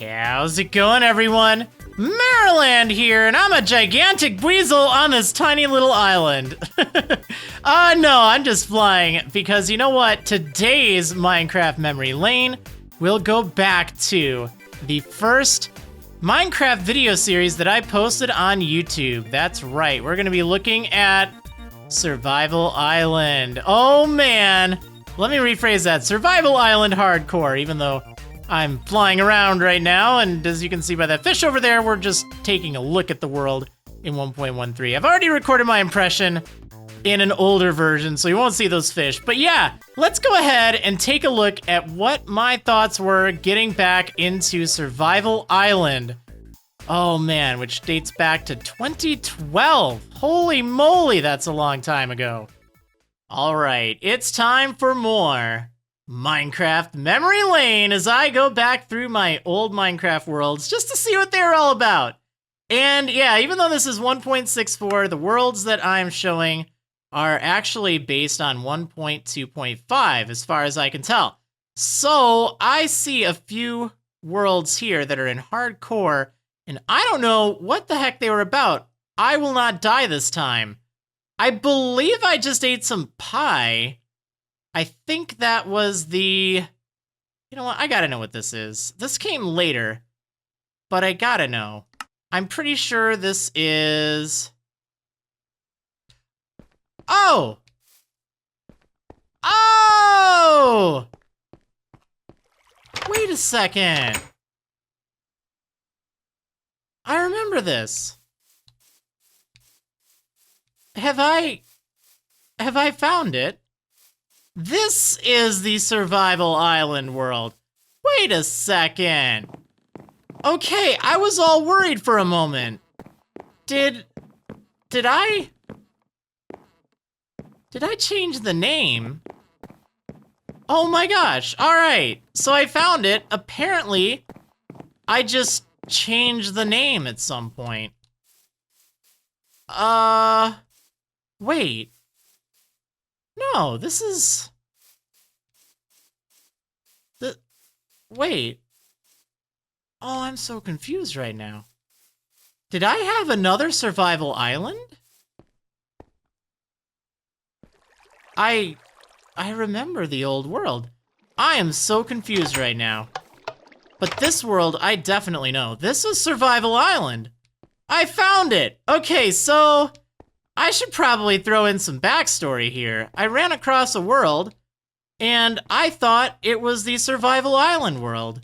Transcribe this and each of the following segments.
How's it going, everyone? Marriland here, and I'm a gigantic weasel on this tiny little island. No, I'm just flying, because you know what? Today's Minecraft Memory Lane, we'll go back to the first Minecraft video series that I posted on YouTube. That's right, we're gonna be looking at Survival Island. Oh man, let me rephrase that. Survival Island Hardcore, even though I'm flying around right now, and as you can see by that fish over there, we're just taking a look at the world in 1.13. I've already recorded my impression in an older version, so you won't see those fish. But yeah, let's go ahead and take a look at what my thoughts were getting back into Survival Island. Oh man, which dates back to 2012. Holy moly, that's a long time ago. All right, it's time for more Minecraft Memory Lane as I go back through my old Minecraft worlds just to see what they're all about. And yeah, even though this is 1.64, the worlds that I'm showing are actually based on 1.2.5 as far as I can tell. So I see a few worlds here that are in hardcore, and I don't know what the heck they were about. I will not die this time. I believe I just ate some pie. I think that was the... You know what? I gotta know what this is. This came later, but I gotta know. I'm pretty sure this is... Oh! Oh! Wait a second. I remember this. Have I found it? This is the Survival Island world. Wait a second. Okay, I was all worried for a moment. Did I change the name? Oh my gosh, all right. So I found it. Apparently, I just changed the name at some point. Wait. No, this is... Wait. Oh, I'm so confused right now. Did I have another Survival Island? I remember the old world. I am so confused right now. But this world, I definitely know. This is Survival Island. I found it! Okay, so... I should probably throw in some backstory here. I ran across a world, and I thought it was the Survival Island world.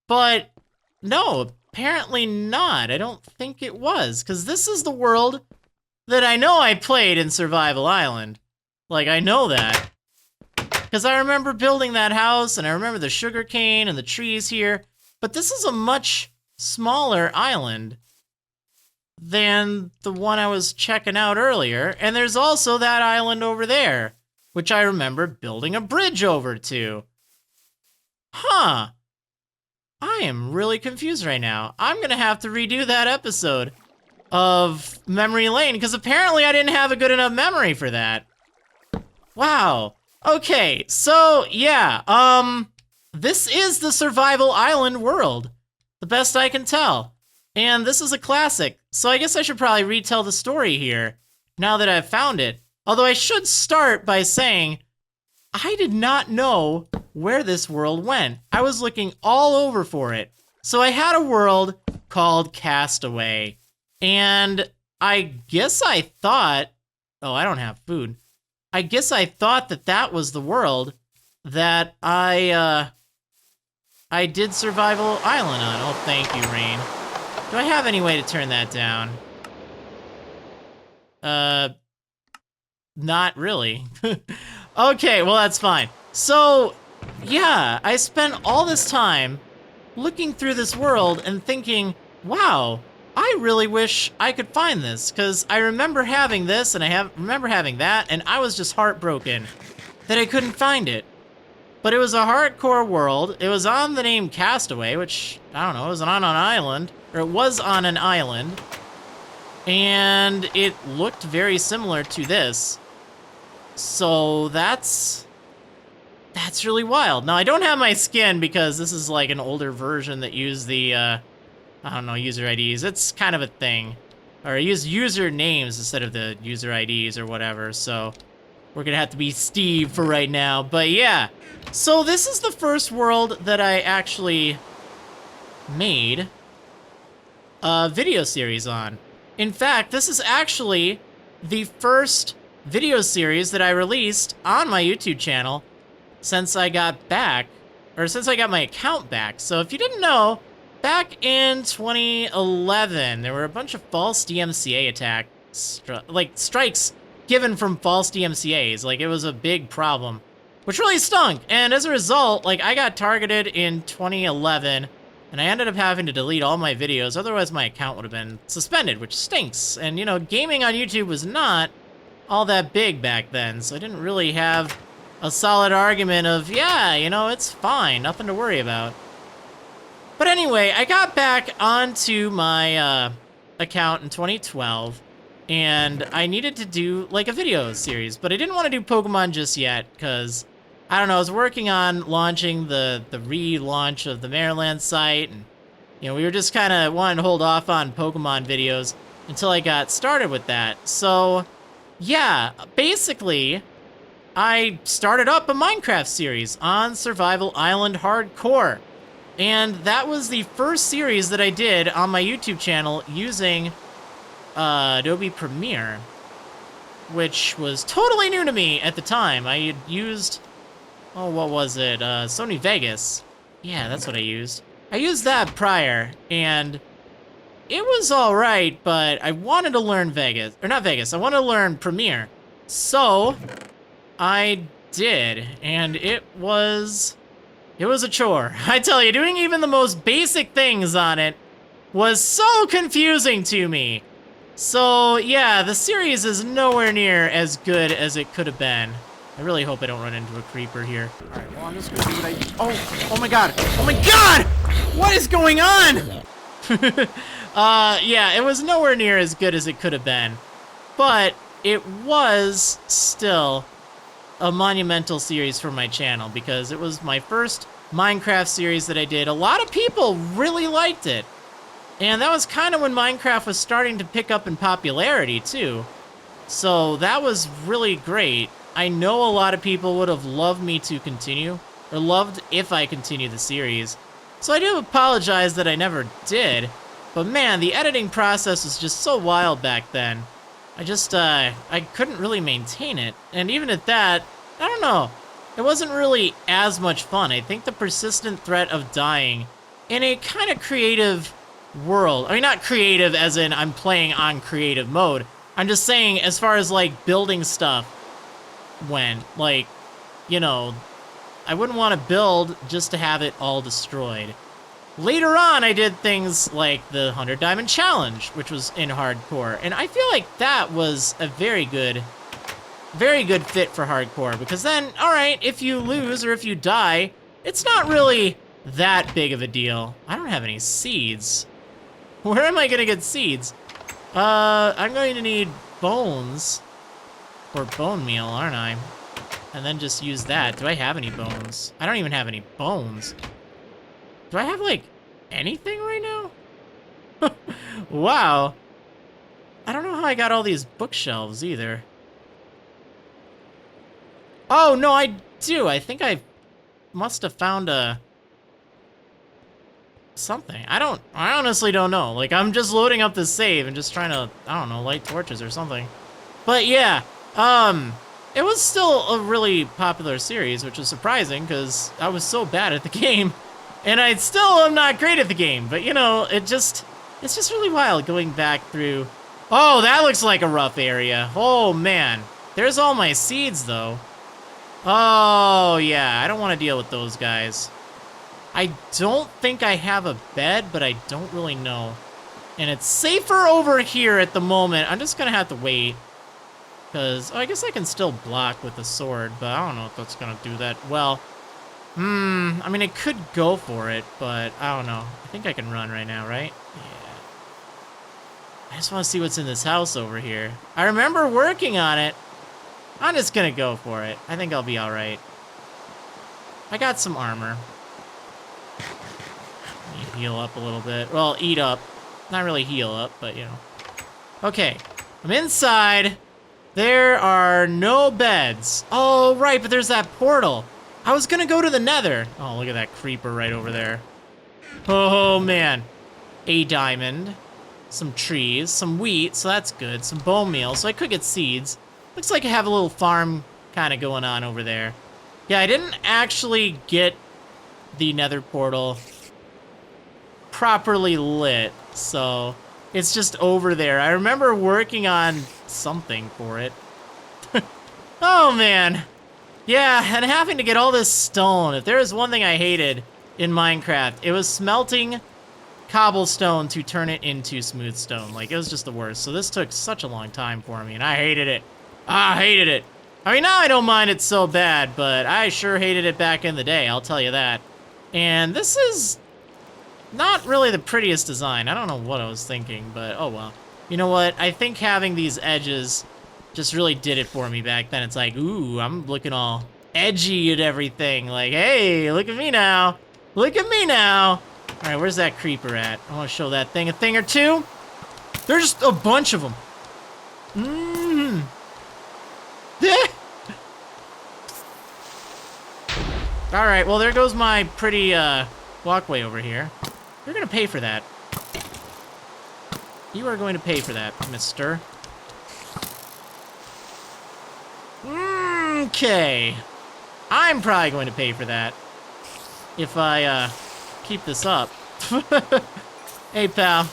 But no, apparently not. I don't think it was, because this is the world that I know I played in Survival Island. Like, I know that. Because I remember building that house, and I remember the sugarcane and the trees here. But this is a much smaller island than the one I was checking out earlier. And there's also that island over there, which I remember building a bridge over to. Huh. I am really confused right now. I'm gonna have to redo that episode of Memory Lane, because apparently I didn't have a good enough memory for that. Wow. Okay, so yeah, this is the Survival Island world, the best I can tell. And this is a classic, so I guess I should probably retell the story here, now that I've found it. Although I should start by saying, I did not know where this world went. I was looking all over for it. So I had a world called Castaway, and I guess I thought, oh, I don't have food. I guess I thought that that was the world that I did Survival Island on. Oh, thank you, Rain. Do I have any way to turn that down? Not really. Okay, well, that's fine. So, yeah, I spent all this time looking through this world and thinking, wow, I really wish I could find this, because I remember having this and I remember having that, and I was just heartbroken that I couldn't find it. But it was a hardcore world. It was on the name Castaway, which, I don't know, it was on an island. Or it was on an island. And it looked very similar to this. So that's That's really wild. Now, I don't have my skin because this is like an older version that used the, I don't know, user IDs. It's kind of a thing. Or I use user names instead of the user IDs or whatever, so we're gonna have to be Steve for right now. But yeah, so this is the first world that I actually made a video series on. In fact, this is actually the first video series that I released on my YouTube channel since I got back, or since I got my account back. So if you didn't know, back in 2011, there were a bunch of false DMCA attacks, strikes given from false DMCAs. Like, it was a big problem, which really stunk. And as a result, like, I got targeted in 2011, and I ended up having to delete all my videos. Otherwise, my account would have been suspended, which stinks. And, you know, gaming on YouTube was not all that big back then, so I didn't really have a solid argument of, yeah, you know, it's fine, nothing to worry about. But anyway, I got back onto my account in 2012, and I needed to do, like, a video series, but I didn't want to do Pokemon just yet, because, I don't know, I was working on launching the relaunch of the Marriland site, and, you know, we were just kind of wanting to hold off on Pokemon videos until I got started with that. So, yeah, basically, I started up a Minecraft series on Survival Island Hardcore. And that was the first series that I did on my YouTube channel using Adobe Premiere, which was totally new to me at the time. I had used, oh, what was it? Sony Vegas. Yeah, that's what I used. I used that prior, and it was all right, but I wanted to learn Vegas, or not Vegas, I wanted to learn Premiere. So I did, and it was a chore. I tell you, doing even the most basic things on it was so confusing to me. So yeah, the series is nowhere near as good as it could have been. I really hope I don't run into a creeper here. All right, well, I'm just gonna do what oh my god, oh my god! What is going on? Yeah, it was nowhere near as good as it could have been, but it was still a monumental series for my channel because it was my first Minecraft series that I did. A lot of people really liked it. And that was kind of when Minecraft was starting to pick up in popularity too. So that was really great. I know a lot of people would have loved me to continue, or loved if I continued the series. So I do apologize that I never did. But man, the editing process was just so wild back then. I couldn't really maintain it. And even at that, I don't know, it wasn't really as much fun. I think the persistent threat of dying in a kind of creative world, I mean, not creative as in I'm playing on creative mode. I'm just saying as far as like building stuff went, like, you know, I wouldn't want to build just to have it all destroyed. Later on, I did things like the 100 Diamond Challenge, which was in hardcore, and I feel like that was a very good fit for hardcore, because then, alright, if you lose or if you die, it's not really that big of a deal. I don't have any seeds. Where am I gonna get seeds? I'm going to need bones, or bone meal, aren't I? And then just use that. Do I have any bones? I don't even have any bones. Do I have, like, anything right now? Wow. I don't know how I got all these bookshelves, either. Oh, no, I do. I think I must have found something. I honestly don't know. Like, I'm just loading up this save and just trying to, I don't know, light torches or something. But, yeah, it was still a really popular series, which was surprising, because I was so bad at the game. And I still am not great at the game, but you know, it's just really wild going back through. Oh, that looks like a rough area. Oh man, there's all my seeds though. Oh yeah, I don't want to deal with those guys. I don't think I have a bed, but I don't really know. And it's safer over here at the moment. I'm just gonna have to wait. Because, oh, I guess I can still block with the sword, but I don't know if that's gonna do that well. I mean, I could go for it, but I don't know. I think I can run right now, right? Yeah. I just want to see what's in this house over here. I remember working on it. I'm just gonna go for it. I think I'll be all right. I got some armor. Let me heal up a little bit. Well, eat up. Not really heal up, but you know. Okay, I'm inside. There are no beds. Oh, right, but there's that portal. I was gonna go to the nether. Oh, look at that creeper right over there. Oh, man. A diamond. Some trees, some wheat, so that's good. Some bone meal, so I could get seeds. Looks like I have a little farm kind of going on over there. Yeah, I didn't actually get the nether portal properly lit, so it's just over there. I remember working on something for it. Oh, man. Yeah, and having to get all this stone. If there is one thing I hated in Minecraft, it was smelting cobblestone to turn it into smooth stone. Like, it was just the worst. So this took such a long time for me, and I hated it. I hated it. I mean, now I don't mind it so bad, but I sure hated it back in the day, I'll tell you that. And this is not really the prettiest design. I don't know what I was thinking, but oh well. You know what? I think having these edges just really did it for me back then. It's like, ooh, I'm looking all edgy and everything. Like, hey, look at me now. Look at me now. All right, where's that creeper at? I want to show that thing a thing or two. There's just a bunch of them. All right, well, there goes my pretty walkway over here. You're gonna pay for that. You are going to pay for that, mister. Okay. I'm probably going to pay for that if I keep this up. Hey, pal.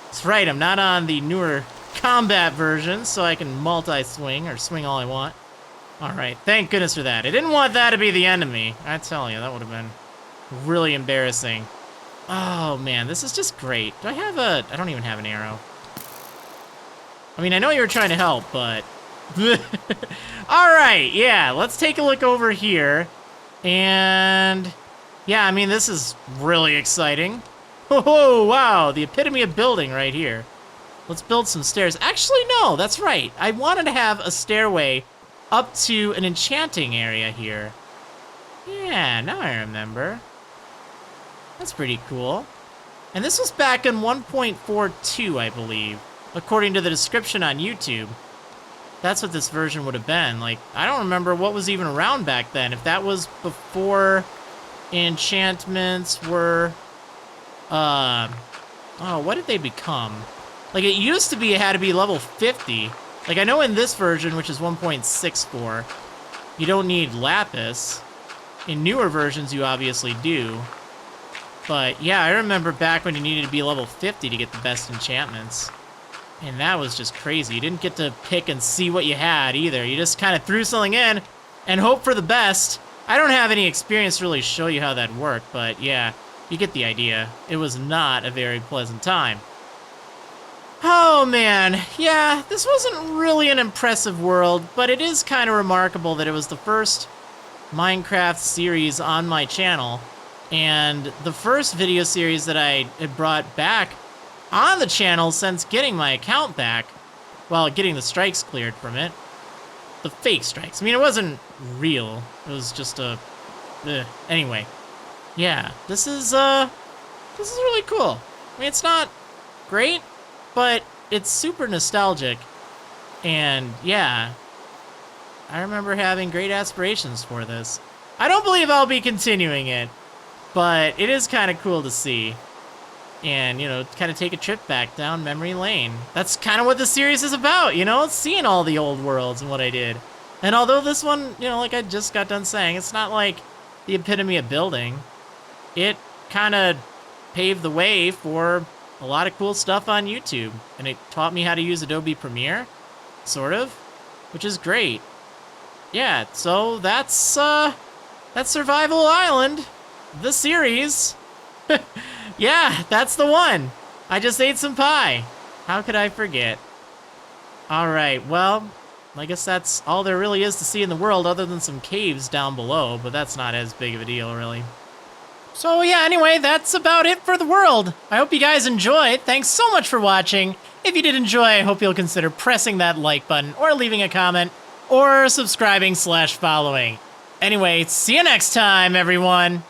That's right, I'm not on the newer combat version, so I can multi-swing or swing all I want. All right, thank goodness for that. I didn't want that to be the end of me. I tell you, that would have been really embarrassing. Oh, man, this is just great. Do I have a... I don't even have an arrow. I mean, I know you were trying to help, but... All right, yeah, let's take a look over here. And... yeah, I mean, this is really exciting. Oh, wow, the epitome of building right here. Let's build some stairs. Actually, no, that's right. I wanted to have a stairway up to an enchanting area here. Yeah, now I remember. That's pretty cool. And this was back in 1.42, I believe, according to the description on YouTube. That's what this version would have been. Like, I don't remember what was even around back then. If that was before enchantments were... oh, what did they become? Like, it used to be it had to be level 50. Like, I know in this version, which is 1.64, you don't need lapis. In newer versions, you obviously do. But, yeah, I remember back when you needed to be level 50 to get the best enchantments. And that was just crazy. You didn't get to pick and see what you had, either. You just kind of threw something in and hope for the best. I don't have any experience to really show you how that worked, but, yeah, you get the idea. It was not a very pleasant time. Oh, man. Yeah, this wasn't really an impressive world, but it is kind of remarkable that it was the first Minecraft series on my channel, and the first video series that I had brought back on the channel since getting my account back, well, getting the strikes cleared from it. The fake strikes. I mean, it wasn't real. It was just a... Anyway. Yeah, this is really cool. I mean, it's not great, but it's super nostalgic. And, yeah, I remember having great aspirations for this. I don't believe I'll be continuing it, but it is kind of cool to see. And, you know, kind of take a trip back down memory lane. That's kind of what the series is about, you know? Seeing all the old worlds and what I did. And although this one, you know, like I just got done saying, it's not like the epitome of building. It kind of paved the way for a lot of cool stuff on YouTube. And it taught me how to use Adobe Premiere, sort of, which is great. Yeah, so that's Survival Island, the series. Yeah, that's the one. I just ate some pie. How could I forget? All right, well, I guess that's all there really is to see in the world other than some caves down below, but that's not as big of a deal, really. So yeah, anyway, that's about it for the world. I hope you guys enjoyed. Thanks so much for watching. If you did enjoy, I hope you'll consider pressing that like button or leaving a comment or subscribing/following. Anyway, see you next time, everyone.